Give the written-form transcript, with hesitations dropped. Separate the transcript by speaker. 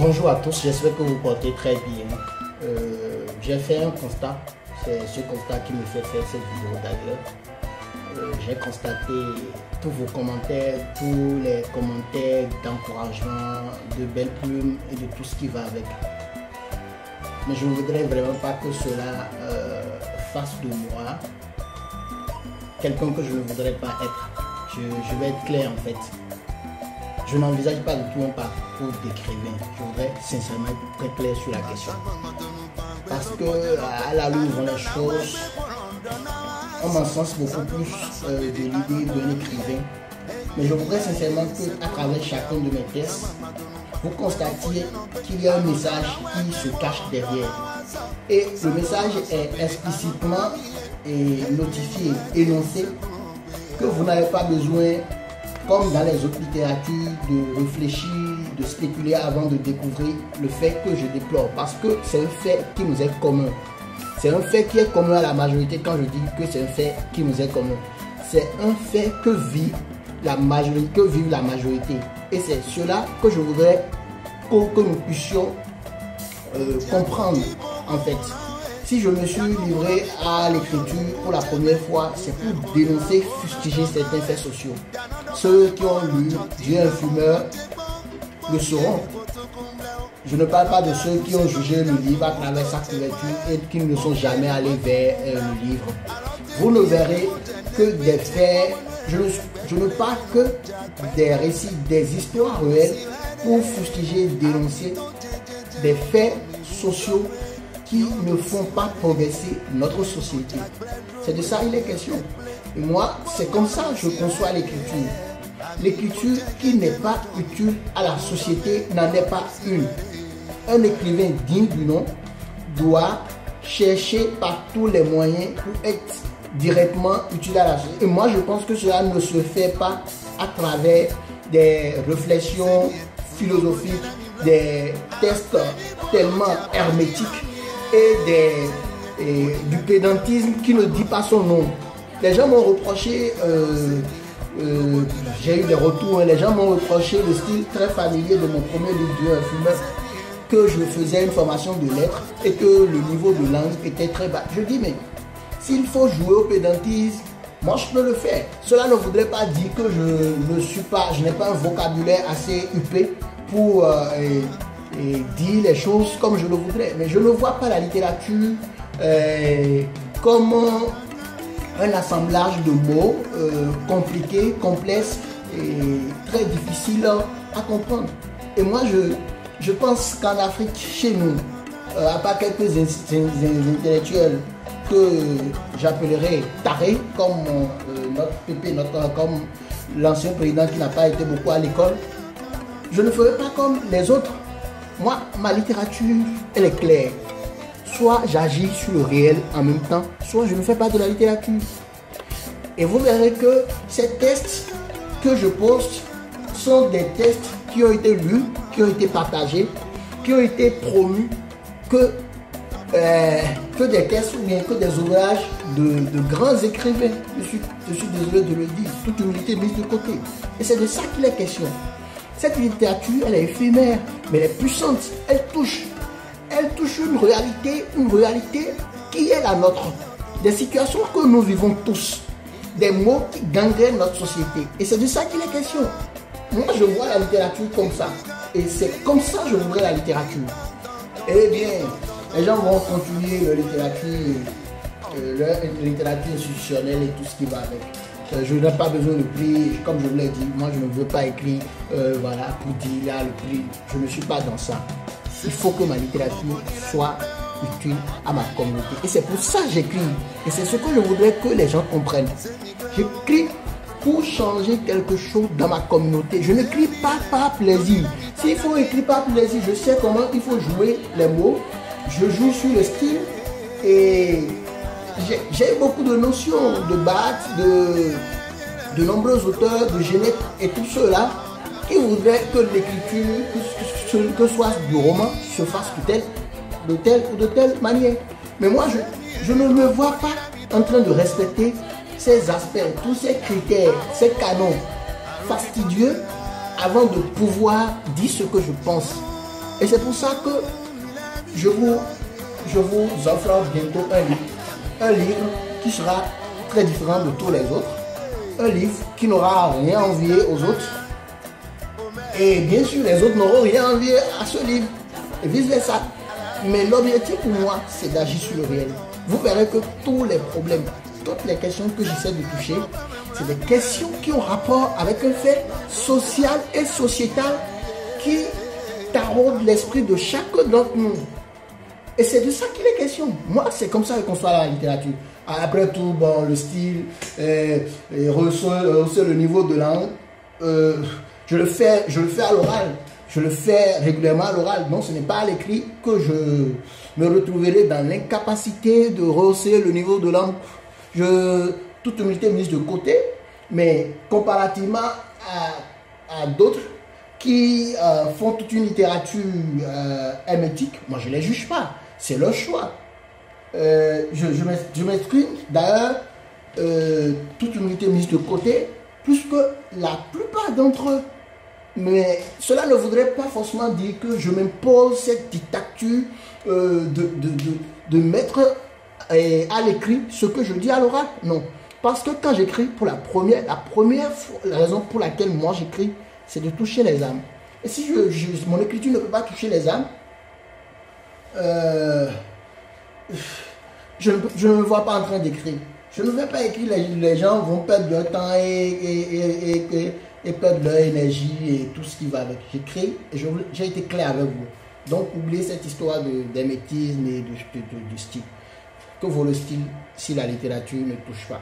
Speaker 1: Bonjour à tous, j'espère que vous portez très bien. J'ai fait un constat, c'est ce constat qui me fait faire cette vidéo d'ailleurs. J'ai constaté tous vos commentaires, tous les commentaires d'encouragement, de belles plumes et de tout ce qui va avec. Mais je ne voudrais vraiment pas que cela fasse de moi quelqu'un que je ne voudrais pas être. Je vais être clair en fait. Je n'envisage pas du tout un parcours d'écrivain. Je voudrais sincèrement être très clair sur la question. Parce que à la lumière les choses, on m'encense beaucoup plus de l'idée d'un écrivain. Mais je voudrais sincèrement qu'à travers chacun de mes textes, vous constatiez qu'il y a un message qui se cache derrière. Et le message est explicitement notifié, énoncé, que vous n'avez pas besoin, comme dans les autres littératures, de réfléchir, de spéculer avant de découvrir le fait que je déplore. Parce que c'est un fait qui nous est commun. C'est un fait qui est commun à la majorité. Quand je dis que c'est un fait qui nous est commun, c'est un fait que vit la majorité. Et c'est cela que je voudrais que nous puissions comprendre en fait. Si je me suis livré à l'écriture pour la première fois, c'est pour dénoncer, fustiger certains faits sociaux. Ceux qui ont lu Dieu un fumeur le sauront. Je ne parle pas de ceux qui ont jugé le livre à travers sa couverture et qui ne sont jamais allés vers le livre. Vous ne verrez que des faits, je ne parle que des récits, des histoires réelles pour fustiger, dénoncer des faits sociaux qui ne font pas progresser notre société. C'est de ça il est question. Et moi, c'est comme ça que je conçois l'écriture. L'écriture qui n'est pas utile à la société n'en est pas une. Un écrivain digne du nom doit chercher par tous les moyens pour être directement utile à la société. Et moi, je pense que cela ne se fait pas à travers des réflexions philosophiques, des tests tellement hermétiques et du pédantisme qui ne dit pas son nom. Les gens m'ont reproché, j'ai eu des retours, les gens m'ont reproché le style très familier de mon premier livre Dieu un fumeur, que je faisais une formation de lettres et que le niveau de langue était très bas. Je dis mais s'il faut jouer au pédantisme, moi je peux le faire. Cela ne voudrait pas dire que je n'ai pas un vocabulaire assez huppé pour dire les choses comme je le voudrais. Mais je ne vois pas la littérature comme un assemblage de mots compliqués, complexes et très difficiles à comprendre. Et moi, je pense qu'en Afrique, chez nous, à part quelques intellectuels que j'appellerais tarés, comme notre pépé, comme l'ancien président qui n'a pas été beaucoup à l'école, je ne ferai pas comme les autres. Moi, ma littérature, elle est claire. Soit j'agis sur le réel en même temps, soit je ne fais pas de la littérature. Et vous verrez que ces tests que je poste sont des tests qui ont été lus, qui ont été partagés, qui ont été promus, que des tests ou bien que des ouvrages de grands écrivains. Je suis désolé de le dire, toute humilité mise de côté. Et c'est de ça qu'il est question. Cette littérature, elle est éphémère, mais elle est puissante. Elle touche une réalité qui est la nôtre. Des situations que nous vivons tous. Des mots qui gangrènent notre société. Et c'est de ça qu'il est question. Moi, je vois la littérature comme ça. Et c'est comme ça que je voudrais la littérature. Eh bien, les gens vont continuer leur littérature institutionnelle et tout ce qui va avec. Je n'ai pas besoin de prix, comme je vous l'ai dit, moi je ne veux pas écrire voilà, pour dire là le prix, je ne suis pas dans ça. Il faut que ma littérature soit utile à ma communauté. Et c'est pour ça que j'écris. Et c'est ce que je voudrais que les gens comprennent. J'écris pour changer quelque chose dans ma communauté. Je n'écris pas par plaisir. S'il faut écrire par plaisir, je sais comment il faut jouer les mots. Je joue sur le style et j'ai beaucoup de notions de Barthes, de nombreux auteurs, de Genette et tout cela qui voudraient que l'écriture, que ce soit du roman, se fasse de telle manière. Mais moi, je ne me vois pas en train de respecter ces aspects, tous ces critères, ces canons fastidieux avant de pouvoir dire ce que je pense. Et c'est pour ça que je vous offre bientôt un livre. Un livre qui sera très différent de tous les autres. Un livre qui n'aura rien envié aux autres. Et bien sûr, les autres n'auront rien envié à ce livre. Et vice versa. Mais l'objectif pour moi, c'est d'agir sur le réel. Vous verrez que tous les problèmes, toutes les questions que j'essaie de toucher, c'est des questions qui ont rapport avec un fait social et sociétal qui taraude l'esprit de chacun d'entre nous. Et c'est de ça qu'il est question. Moi, c'est comme ça que je conçois la littérature. Après tout, bon, le style, rehausser le niveau de langue, je le fais à l'oral. Je le fais régulièrement à l'oral. Donc, ce n'est pas à l'écrit que je me retrouverai dans l'incapacité de rehausser le niveau de langue. Toute humilité mise de côté, mais comparativement à d'autres qui font toute une littérature hermétique, moi, je ne les juge pas. C'est leur choix. Je m'exprime d'ailleurs, toute humilité mise de côté, plus que la plupart d'entre eux. Mais cela ne voudrait pas forcément dire que je m'impose cette dictature de mettre à l'écrit ce que je dis à l'oral. Non. Parce que quand j'écris, la raison pour laquelle moi j'écris, c'est de toucher les âmes. Et si mon écriture ne peut pas toucher les âmes, je ne me vois pas en train d'écrire. Je ne vais pas écrire, les gens vont perdre leur temps et perdre leur énergie et tout ce qui va avec. J'écris et j'ai été clair avec vous. Donc oubliez cette histoire d'hermétisme et de style. Que vaut le style si la littérature ne touche pas?